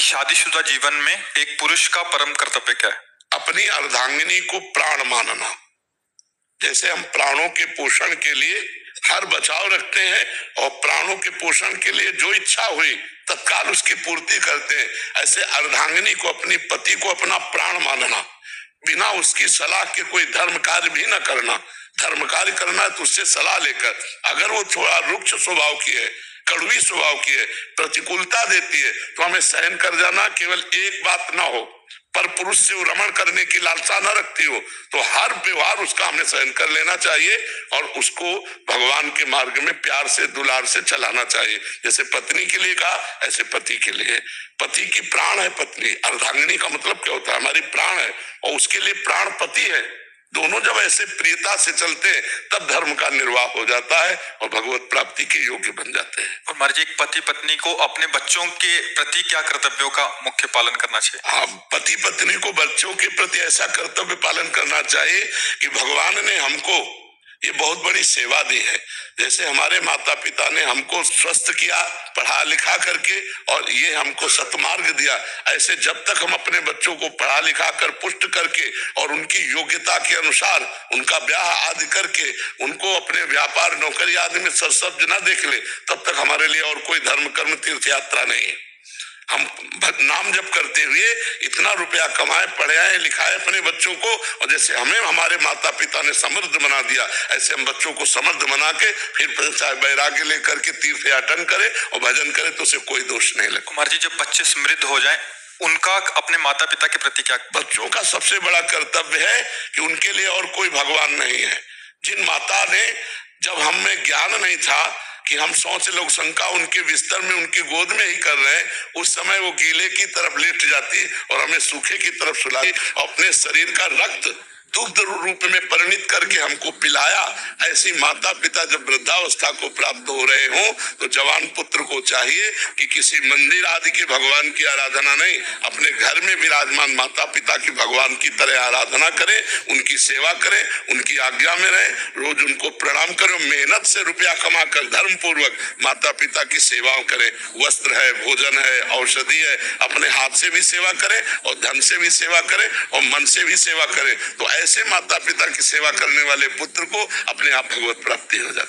शादीशुदा जीवन में एक पुरुष का परम कर्तव्य क्या है? अपनी अर्धांगिनी को प्राण मानना। जैसे हम प्राणों के पोषण के लिए हर बचाव रखते हैं और प्राणों के पोषण के लिए जो इच्छा हुई तत्काल उसकी पूर्ति करते हैं, ऐसे अर्धांगिनी को, अपनी पति को अपना प्राण मानना। बिना उसकी सलाह के कोई धर्म कार्य भी न करना। धर्म कार्य करना है तो उससे सलाह लेकर। अगर वो थोड़ा रुक्ष स्वभाव की है, कड़वी स्वभाव की है, प्रतिकूलता देती है, तो हमें सहन कर जाना। केवल एक बात ना हो, पर पुरुष से रमण करने की लालसा न रखती हो, तो हर व्यवहार उसका हमें सहन कर लेना चाहिए और उसको भगवान के मार्ग में प्यार से, दुलार से चलाना चाहिए। जैसे पत्नी के लिए कहा, ऐसे पति के लिए। पति की प्राण है पत्नी। अर्धांगिनी का मतलब क्या होता है? हमारी प्राण है और उसके लिए प्राण पति है। दोनों जब ऐसे प्रियता से चलते हैं तब धर्म का निर्वाह हो जाता है और भगवत प्राप्ति के योग्य बन जाते हैं। और महाराज, एक पति पत्नी को अपने बच्चों के प्रति क्या कर्तव्यों का मुख्य पालन करना चाहिए? हाँ, पति पत्नी को बच्चों के प्रति ऐसा कर्तव्य पालन करना चाहिए कि भगवान ने हमको ये बहुत बड़ी सेवा दी है। जैसे हमारे माता पिता ने हमको स्वस्थ किया पढ़ा लिखा करके और ये हमको सतमार्ग दिया, ऐसे जब तक हम अपने बच्चों को पढ़ा लिखा कर पुष्ट करके और उनकी योग्यता के अनुसार उनका ब्याह आदि करके उनको अपने व्यापार नौकरी आदि में सरसब्ज न देख ले, तब तक हमारे लिए और कोई धर्म कर्म तीर्थ यात्रा नहीं। हम नाम जप करते हुए इतना रुपया कमाए, पढ़ाए लिखाए अपने बच्चों को, और जैसे हमें हमारे माता पिता ने समृद्ध बना दिया, ऐसे हम बच्चों को समृद्ध बना के फिर चाहे वैराग्य लेकर के तीर्थ याटन करे और भजन करे तो उसे कोई दोष नहीं लगे। कुमार जी, जब बच्चे समृद्ध हो जाएं, उनका अपने माता पिता के प्रति क्या? बच्चों का सबसे बड़ा कर्तव्य है कि उनके लिए और कोई भगवान नहीं है। जिन माता ने, जब हम में ज्ञान नहीं था कि हम सोच लोग शंका उनके बिस्तर में, उनकी गोद में ही कर रहे हैं, उस समय वो गीले की तरफ लेट जाती और हमें सूखे की तरफ सुलाती, अपने शरीर का रक्त दुग्ध रूप में परिणित करके हमको पिलाया। ऐसी माता पिता जब वृद्धावस्था को प्राप्त हो रहे हो तो जवान पुत्र को चाहिए कि किसी मंदिर आदि के भगवान की आराधना नहीं, अपने घर में विराजमान माता पिता की भगवान की तरह आराधना करे, उनकी सेवा करे, उनकी आज्ञा में रहे, रोज उनको प्रणाम करे, मेहनत से रुपया कमा कर धर्म पूर्वक माता पिता की सेवा करे। वस्त्र है, भोजन है, औषधि है, अपने हाथ से भी सेवा करे और धन से भी सेवा करे और मन से भी सेवा करे, तो ऐसे माता पिता की सेवा करने वाले पुत्र को अपने आप भगवत प्राप्ति हो जाती है।